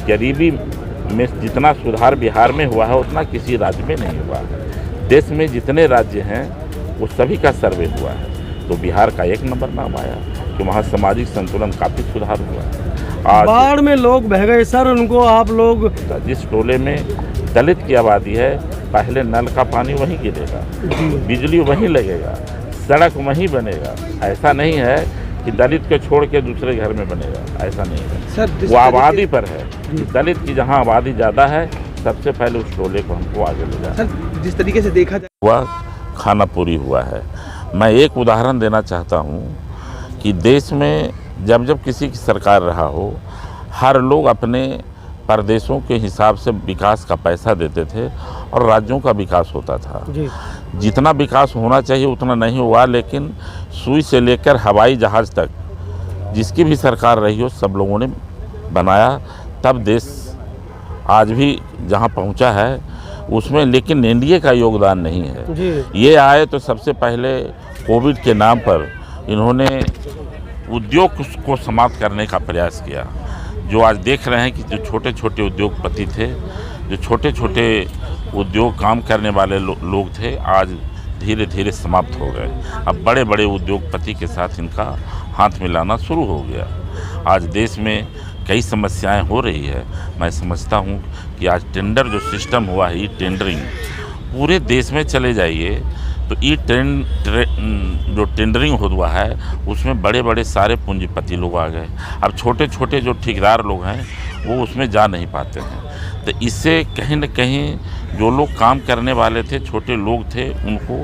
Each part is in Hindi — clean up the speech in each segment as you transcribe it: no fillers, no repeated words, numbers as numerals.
गरीबी में जितना सुधार बिहार में हुआ है उतना किसी राज्य में नहीं हुआ है। देश में जितने राज्य हैं वो सभी का सर्वे हुआ है तो बिहार का 1 नंबर नाम आया कि वहाँ सामाजिक संतुलन काफ़ी सुधार हुआ है। आज बाढ़ में लोग बह गए सर, उनको आप लोग जिस टोले में दलित की आबादी है पहले नल का पानी वहीं गिरेगा, बिजली वहीं लगेगा, सड़क वहीं बनेगा। ऐसा नहीं है कि दलित को छोड़ के दूसरे घर में बनेगा, ऐसा नहीं है सर। वो आबादी पर है, दलित की जहाँ आबादी ज़्यादा है सबसे पहले उस टोले को हमको आगे ले जाना। सर जिस तरीके से देखा जाए हुआ खाना पूरी हुआ है। मैं एक उदाहरण देना चाहता हूँ कि देश में जब जब किसी की सरकार रहा हो हर लोग अपने प्रदेशों के हिसाब से विकास का पैसा देते थे और राज्यों का विकास होता था। जितना विकास होना चाहिए उतना नहीं हुआ, लेकिन सुई से लेकर हवाई जहाज़ तक जिसकी भी सरकार रही हो सब लोगों ने बनाया, तब देश आज भी जहां पहुंचा है उसमें। लेकिन एनडीए का योगदान नहीं है। ये आए तो सबसे पहले कोविड के नाम पर इन्होंने उद्योग को समाप्त करने का प्रयास किया। जो आज देख रहे हैं कि जो छोटे छोटे उद्योगपति थे, जो छोटे छोटे उद्योग काम करने वाले लोग थे, आज धीरे धीरे समाप्त हो गए। अब बड़े बड़े उद्योगपति के साथ इनका हाथ मिलाना शुरू हो गया। आज देश में कई समस्याएं हो रही है। मैं समझता हूं कि आज टेंडर जो सिस्टम हुआ है, ई टेंडरिंग, पूरे देश में चले जाइए तो जो टेंडरिंग हुआ है उसमें बड़े बड़े सारे पूंजीपति लोग आ गए। अब छोटे छोटे जो ठेकेदार लोग हैं वो उसमें जा नहीं पाते हैं। तो इससे कहीं न कहीं जो लोग काम करने वाले थे, छोटे लोग थे, उनको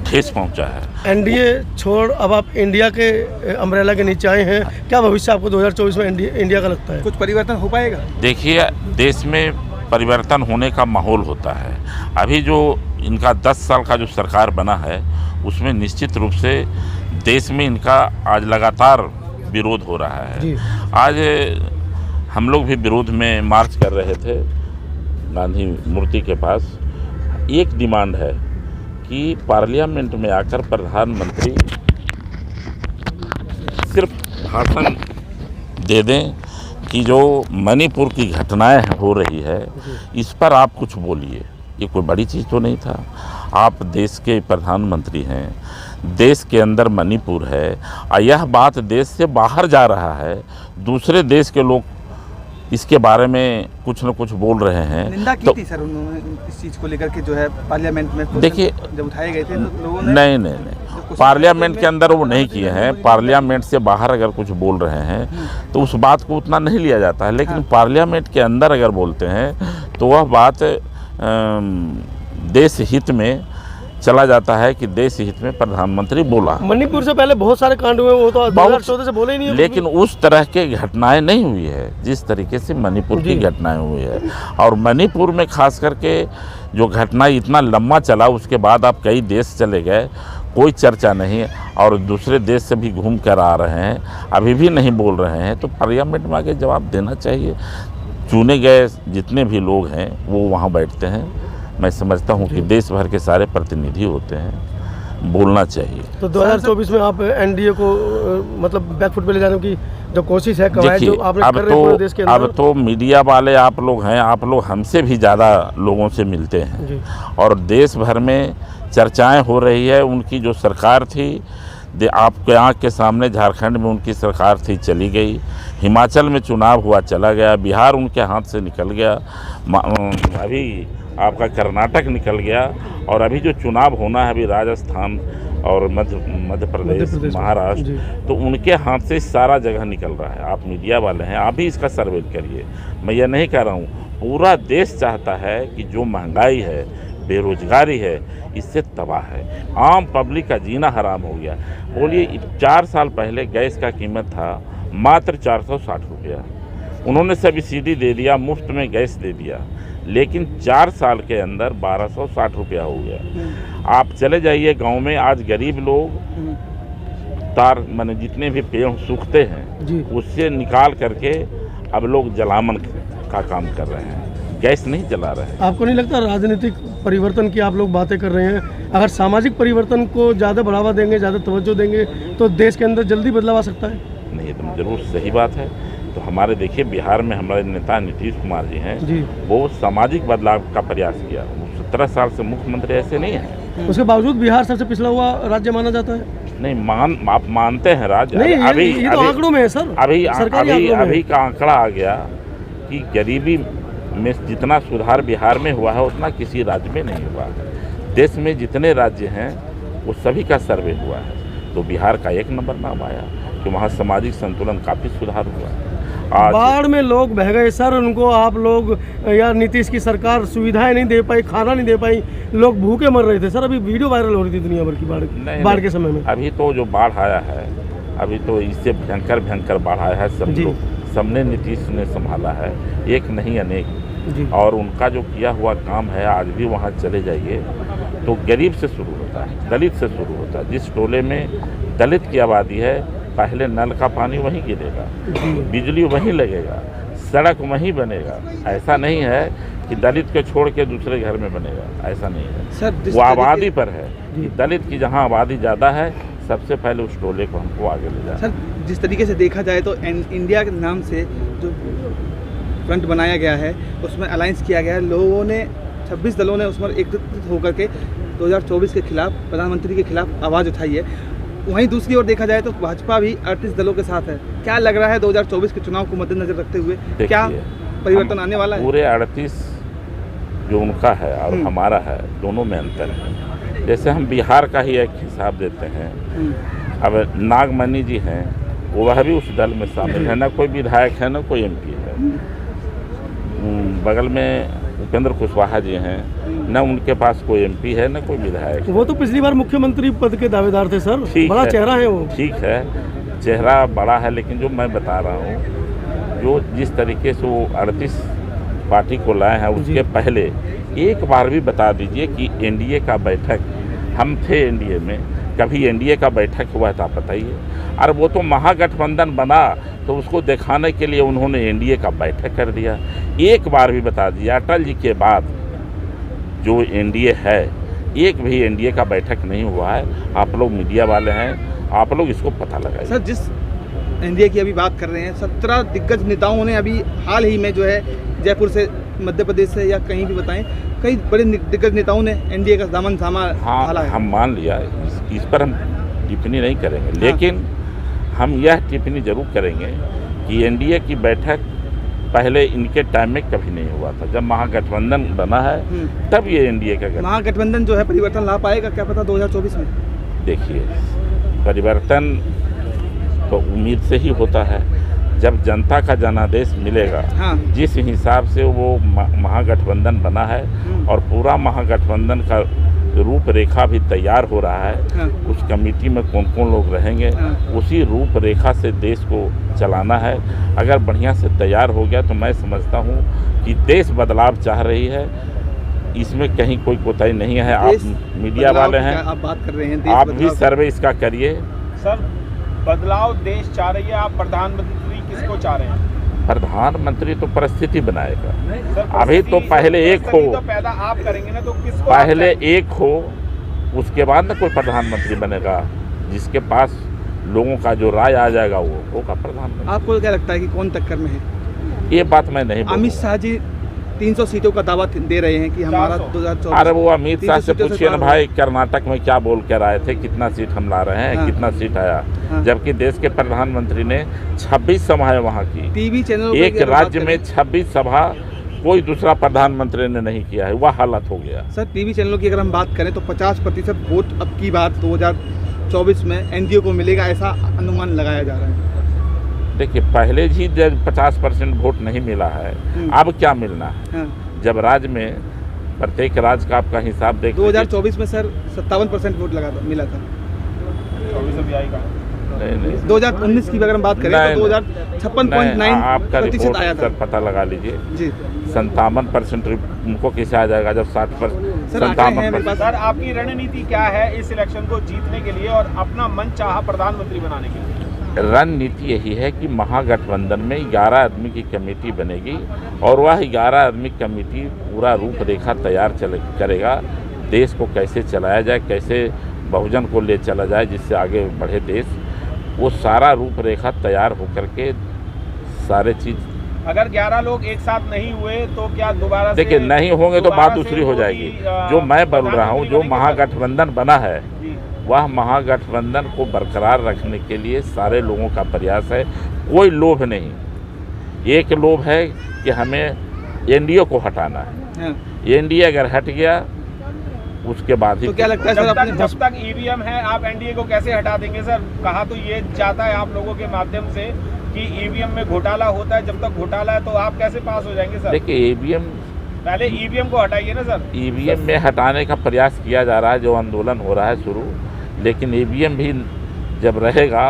ठेस पहुंचा है। एनडीए छोड़ अब आप इंडिया के अम्ब्रेला के नीचे आए हैं, क्या भविष्य आपको 2024 में इंडिया का लगता है? कुछ परिवर्तन हो पाएगा? देखिए, देश में परिवर्तन होने का माहौल होता है। अभी जो इनका 10 साल का जो सरकार बना है उसमें निश्चित रूप से देश में इनका आज लगातार विरोध हो रहा है। आज हम लोग भी विरोध में मार्च कर रहे थे गांधी मूर्ति के पास। एक डिमांड है कि पार्लियामेंट में आकर प्रधानमंत्री सिर्फ भाषण दे दें कि जो मणिपुर की घटनाएं हो रही है इस पर आप कुछ बोलिए। ये कोई बड़ी चीज़ तो नहीं था। आप देश के प्रधानमंत्री हैं, देश के अंदर मणिपुर है और यह बात देश से बाहर जा रहा है। दूसरे देश के लोग इसके बारे में कुछ न कुछ बोल रहे हैं। निंदा की थी सर उन्होंने इस चीज़ को लेकर के, जो है पार्लियामेंट में देखिए जब उठाए गए थे तो लोगों ने नहीं पार्लियामेंट के अंदर वो नहीं किए हैं। पार्लियामेंट से बाहर अगर कुछ बोल रहे हैं तो उस बात को उतना नहीं लिया जाता है, लेकिन पार्लियामेंट के अंदर अगर बोलते हैं तो वह बात देश हित में चला जाता है कि देश हित में प्रधानमंत्री बोला। मणिपुर से पहले बहुत सारे कांड हुए, वो तो 2014 से बोले ही नहीं, लेकिन उस तरह के घटनाएं नहीं हुई है जिस तरीके से मणिपुर की घटनाएं हुई है। और मणिपुर में खास करके जो घटना इतना लंबा चला, उसके बाद आप कई देश चले गए, कोई चर्चा नहीं, और दूसरे देश से भी घूम कर आ रहे हैं, अभी भी नहीं बोल रहे हैं। तो पार्लियामेंट में आके जवाब देना चाहिए। चुने गए जितने भी लोग हैं वो वहाँ बैठते हैं। मैं समझता हूँ कि देश भर के सारे प्रतिनिधि होते हैं, बोलना चाहिए। तो 2024 में आप एनडीए को मतलब बैकफुट पे ले जाने की जो कोशिश है, कवायद जो आपने कर रहे हैं पूरे देश के अंदर? अब तो मीडिया वाले आप लोग हैं, आप लोग हमसे भी ज़्यादा लोगों से मिलते हैं और देश भर में चर्चाएं हो रही है। उनकी जो सरकार थी आपके आँख के सामने, झारखंड में उनकी सरकार थी, चली गई। हिमाचल में चुनाव हुआ, चला गया। बिहार उनके हाथ से निकल गया। अभी आपका कर्नाटक निकल गया और अभी जो चुनाव होना है अभी राजस्थान और मध्य प्रदेश, महाराष्ट्र, तो उनके हाथ से सारा जगह निकल रहा है। आप मीडिया वाले हैं, आप भी इसका सर्वे करिए। मैं ये नहीं कह रहा हूँ, पूरा देश चाहता है कि जो महंगाई है, बेरोजगारी है, इससे तबाह है। आम पब्लिक का जीना हराम हो गया। बोलिए 4 साल पहले गैस का कीमत था मात्र 460 रुपया। उन्होंने सब्सिडी दे दिया, मुफ्त में गैस दे दिया, लेकिन 4 साल के अंदर 1260 रुपया हो गया। आप चले जाइए गांव में, आज गरीब लोग तार माने जितने भी पेड़ सूखते हैं उससे निकाल करके अब लोग जलावन का काम कर रहे हैं, गैस नहीं जला रहे हैं। आपको नहीं लगता राजनीतिक परिवर्तन की आप लोग बातें कर रहे हैं, अगर सामाजिक परिवर्तन को ज़्यादा बढ़ावा देंगे, ज़्यादा तवज्जो देंगे तो देश के अंदर जल्दी बदलाव आ सकता है? नहीं, एकदम जरूर सही बात है। तो हमारे देखिए बिहार में हमारे नेता नीतीश कुमार जी हैं जी। वो सामाजिक बदलाव का प्रयास किया। वो 17 साल से मुख्यमंत्री ऐसे नहीं हैं। उसके बावजूद बिहार सबसे पिछड़ा हुआ राज्य माना जाता है। नहीं आप मानते हैं राज्य? नहीं, अभी ये तो आंकड़ों में है सर। अभी का आंकड़ा आ गया कि गरीबी में जितना सुधार बिहार में हुआ है उतना किसी राज्य में नहीं हुआ है। देश में जितने राज्य हैं वो सभी का सर्वे हुआ है तो बिहार का 1 नंबर नाम आया कि वहाँ सामाजिक संतुलन काफ़ी सुधार हुआ है। आज बाढ़ में लोग बह गए सर, उनको आप लोग या नीतीश की सरकार सुविधाएं नहीं दे पाई, खाना नहीं दे पाई, लोग भूखे मर रहे थे सर। अभी वीडियो वायरल हो रही थी दुनिया भर की बाढ़ के समय में। अभी तो जो बाढ़ आया है अभी तो इससे भयंकर बाढ़ आया है। सब लोग सबने नीतीश ने संभाला है, एक नहीं अनेक जी। और उनका जो किया हुआ काम है आज भी वहाँ चले जाइए तो गरीब से शुरू होता है, दलित से शुरू होता है। जिस टोले में दलित की आबादी है पहले नल का पानी वहीं गिरेगा, बिजली वहीं लगेगा, सड़क वहीं बनेगा। ऐसा नहीं है कि दलित को छोड़ के दूसरे घर में बनेगा, ऐसा नहीं है सर। वो आबादी पर है कि दलित की जहाँ आबादी ज़्यादा है सबसे पहले उस टोले को हमको आगे ले जाना। सर जिस तरीके से देखा जाए तो इंडिया के नाम से जो फ्रंट बनाया गया है उसमें अलायंस किया गया है, लोगों ने 26 दलों ने उसमें एकत्रित होकर के 2024 के खिलाफ प्रधानमंत्री के खिलाफ आवाज़ उठाई है। वहीं दूसरी ओर देखा जाए तो भाजपा भी 38 दलों के साथ है। क्या लग रहा है 2024 के चुनाव को मद्देनजर रखते हुए क्या परिवर्तन आने वाला है? पूरे 38 जो उनका है और हमारा है दोनों में अंतर है। जैसे हम बिहार का ही एक हिसाब देते हैं, अब नागमणि जी हैं वह भी उस दल में शामिल है, ना कोई विधायक है ना कोई MP है। बगल में उपेंद्र कुशवाहा जी हैं, न उनके पास कोई MP है न कोई विधायक। वो तो पिछली बार मुख्यमंत्री पद के दावेदार थे सर, बड़ा चेहरा है वो। ठीक है, चेहरा बड़ा है, लेकिन जो मैं बता रहा हूँ जो जिस तरीके से वो 38 पार्टी को लाए हैं उसके पहले एक बार भी बता दीजिए कि NDA का बैठक, हम थे NDA में, कभी NDA का बैठक हुआ था बताइए। और वो तो महागठबंधन बना तो उसको दिखाने के लिए उन्होंने NDA का बैठक कर दिया। एक बार भी बता दिया अटल जी के बाद जो NDA है एक भी NDA का बैठक नहीं हुआ है। आप लोग मीडिया वाले हैं, आप लोग इसको पता लगाइए। सर जिस NDA की अभी बात कर रहे हैं 17 दिग्गज नेताओं ने अभी हाल ही में जो है जयपुर से, मध्य प्रदेश से या कहीं भी बताएं, कई बड़े दिग्गज नेताओं ने NDA का दामन थामा। हाँ, हम मान लिया, इस पर हम टिप्पणी नहीं करेंगे, लेकिन हम यह टिप्पणी जरूर करेंगे कि NDA की बैठक पहले इनके टाइम में कभी नहीं हुआ था। जब महागठबंधन बना है तब ये NDA का महागठबंधन जो है परिवर्तन ला पाएगा क्या पता 2024 में? देखिए, परिवर्तन तो उम्मीद से ही होता है जब जनता का जनादेश मिलेगा। जिस हिसाब से वो महागठबंधन बना है और पूरा महागठबंधन का रूपरेखा भी तैयार हो रहा है, उस कमेटी में कौन कौन लोग रहेंगे, उसी रूपरेखा से देश को चलाना है। अगर बढ़िया से तैयार हो गया तो मैं समझता हूँ कि देश बदलाव चाह रही है, इसमें कहीं कोई कोताही नहीं है। आप मीडिया वाले हैं, आप बात कर रहे हैं, आप भी सर्वे इसका करिए। सर बदलाव देश चाह रही है, आप प्रधानमंत्री किसको चाह रहे हैं? प्रधानमंत्री तो परिस्थिति बनाएगा। अभी तो पहले एक हो, तो पैदा आप करेंगे ना, तो किसको पहले एक हो उसके बाद ना कोई प्रधानमंत्री बनेगा। जिसके पास लोगों का जो राय आ जाएगा वो होगा प्रधानमंत्री। आपको क्या लगता है कि कौन टक्कर में है? ये बात मैं नहीं बोलूँगा। अमित शाह जी 300 सीटों का दावा दे रहे हैं कि हमारा 2024। अरे वो अमित शाह से पूछिए ना भाई, कर्नाटक में क्या बोल कर आए थे, कितना सीट हम ला रहे हैं, कितना सीट आया। जबकि देश के प्रधानमंत्री ने 26 सभाएं वहाँ की। टीवी चैनल एक राज्य में 26 सभा कोई दूसरा प्रधानमंत्री ने नहीं किया है, वह हालत हो गया। सर टीवी चैनलों की अगर हम बात करें तो 50% वोट अब की बात 2024 में NDA को मिलेगा, ऐसा अनुमान लगाया जा रहा है। देखिए, पहले ही जब 50% वोट नहीं मिला है, अब क्या मिलना है? जब राज्य में प्रत्येक राज्य का आपका हिसाब देख 2024 में सर 57% वोट मिला था। 2019 की अगर हम बात करें तो 56.9% आया था। सर पता लगा लीजिए जी, 57% उनको कैसे आ जाएगा जब 60%? सर आपकी रणनीति क्या है इस इलेक्शन को जीतने के लिए और अपना मनचाहा प्रधानमंत्री बनाने के लिए? रणनीति यही है कि महागठबंधन में 11 आदमी की कमेटी बनेगी और वह 11 आदमी कमेटी पूरा रूपरेखा तैयार करेगा। देश को कैसे चलाया जाए, कैसे बहुजन को ले चला जाए जिससे आगे बढ़े देश, वो सारा रूपरेखा तैयार होकर के सारे चीज़ अगर 11 लोग एक साथ नहीं हुए तो क्या दोबारा से देखिए नहीं होंगे तो दोबारा बात से दूसरी हो मोदी, जाएगी। जो मैं बोल रहा हूँ, जो प्रधानमंत्री बनेंगे महागठबंधन बना है, जी। वह महागठबंधन को बरकरार रखने के लिए सारे लोगों का प्रयास है। कोई लोभ नहीं, एक लोभ है कि हमें एनडीए को हटाना है। हाँ। एनडीए अगर हट गया उसके बाद ही तो क्या लगता है सर अपने जब तक ईवीएम है आप एनडीए को कैसे हटा देंगे सर? कहा तो ये जाता है आप लोगों के माध्यम से कि ईवीएम में घोटाला होता है, जब तक घोटाला है तो आप कैसे पास हो जाएंगे सर? देखिए ईवीएम पहले ईवीएम को हटाइए ना सर। ईवीएम में हटाने का प्रयास किया जा रहा है, जो आंदोलन हो रहा है शुरू, लेकिन ईवीएम भी जब रहेगा,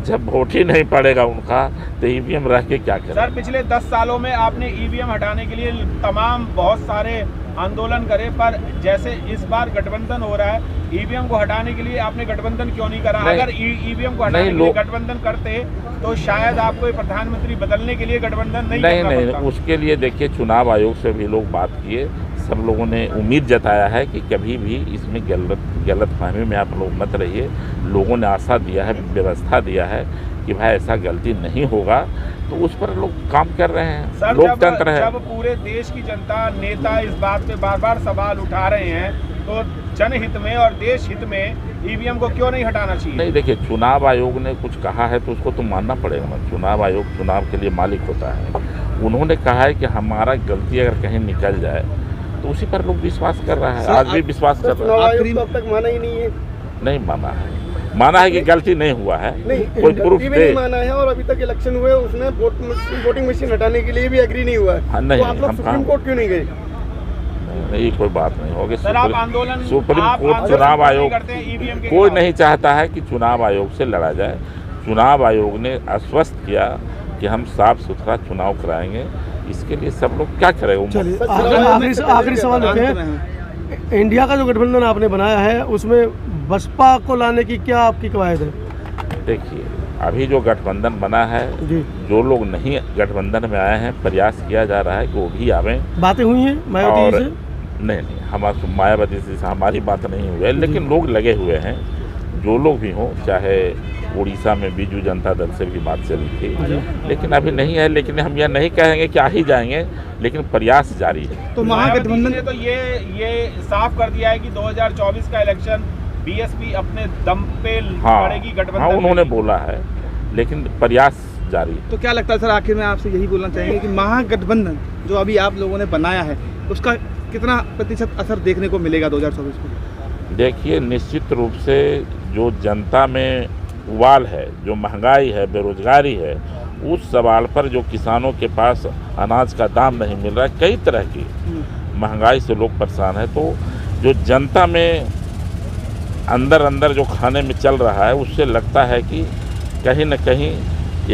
जब वोट ही नहीं पड़ेगा उनका, तो ईवीएम रह के क्या करें? सर पिछले 10 सालों में आपने ईवीएम हटाने के लिए तमाम बहुत सारे आंदोलन करे, पर जैसे इस बार गठबंधन हो रहा है, ईवीएम को हटाने के लिए आपने गठबंधन क्यों नहीं करा? नहीं, अगर ईवीएम को हटाने के लिए गठबंधन करते तो शायद आपको प्रधानमंत्री बदलने के लिए गठबंधन नहीं करना पड़ता। उसके लिए देखिए चुनाव आयोग से भी लोग बात किए, सब लोगों ने उम्मीद जताया है कि कभी भी इसमें गलतफहमी में आप लोग मत रहिए। लोगों ने आशा दिया है, व्यवस्था दिया है कि भाई ऐसा गलती नहीं होगा, तो उस पर लोग काम कर रहे हैं। सर लोकतंत्र है। जब पूरे देश की जनता, नेता इस बात पे बार बार सवाल उठा रहे हैं, तो जनहित में और देश हित में ईवीएम को क्यों नहीं हटाना चाहिए? नहीं देखिए, चुनाव आयोग ने कुछ कहा है तो उसको तो मानना पड़ेगा ना। चुनाव आयोग चुनाव के लिए मालिक होता है। उन्होंने कहा है कि हमारा गलती अगर कहीं निकल जाए तो उसी पर लोग विश्वास कर रहा है। सर, आज भी विश्वास कर रहा चुनाव है। आयोग तो अब तक माना ही नहीं है। नहीं माना है, माना है कि गलती नहीं हुआ है, नहीं, कोई प्रूफ भी दे। नहीं माना है, और अभी तक इलेक्शन हुए उसने वोटिंग मशीन हटाने के लिए भी एग्री नहीं हुआ है। हाँ, नहीं, तो आप लोग हम सुप्रीम कहाँ- कोर्ट क्यों नहीं गए? नहीं कोई बात नहीं होगी। सर आप आंदोलन सुप्रीम आप कोर्ट आंदोलन चुनाव क्यों नहीं आयोग करते हैं ईवीएम के कोई खिलाफ? नहीं चाहता है कि चुनाव आयोग से लड़ा जाए। चुनाव आयोग ने आश्वस्त किया कि हम साफ सुथरा चुनाव कराएंगे। इसके लिए सब लोग क्या करेंगे? चलिए सर, आखिरी सवाल अंत रखें। में हैं। इंडिया का जो गठबंधन आपने बनाया है उसमें बसपा को लाने की क्या आपकी कवायद है? देखिए अभी जो गठबंधन बना है, जी, जो लोग नहीं गठबंधन में आए हैं, प्रयास किया जा रहा है कि वो भी आवें। बातें हुई हैं मायावती और से? नहीं हमारे मायावती से हमारी बात नहीं हुई है, लेकिन लोग लगे हुए हैं। जो लोग भी हों, चाहे उड़ीसा में बीजू जनता दल से भी बात चली थी, लेकिन अभी नहीं है। लेकिन हम यह नहीं कहेंगे कि आ ही जाएंगे, लेकिन प्रयास जारी है। तो मायावती जी महागठबंधन ने तो ये साफ कर दिया है कि 2024 का इलेक्शन बीएसपी अपने दम पे लड़ेगी गठबंधन। हाँ, उन्होंने में। बोला है, लेकिन प्रयास जारी है। तो क्या लगता है सर, आखिर में आपसे यही बोलना चाहेंगे कि महागठबंधन जो अभी आप लोगों ने बनाया है उसका कितना प्रतिशत असर देखने को मिलेगा 2024 में? देखिए निश्चित रूप से जो जनता में उबाल है, जो महंगाई है, बेरोजगारी है, उस सवाल पर जो किसानों के पास अनाज का दाम नहीं मिल रहा है, कई तरह की महंगाई से लोग परेशान है, तो जो जनता में अंदर जो खाने में चल रहा है, उससे लगता है कि कहीं न कहीं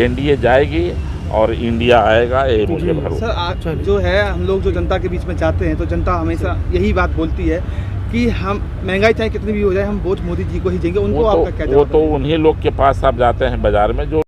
एनडीए जाएगी और इंडिया आएगा, ये मुझे भरोसा। सर आज जो है, हम लोग जो जनता के बीच में जाते हैं तो जनता हमेशा यही बात बोलती है कि हम महंगाई चाहे कितनी भी हो जाए, हम वोट मोदी जी को ही देंगे। उनको आपका क्या वो जवाब तो उन्हीं लोग के पास आप जाते हैं बाजार में जो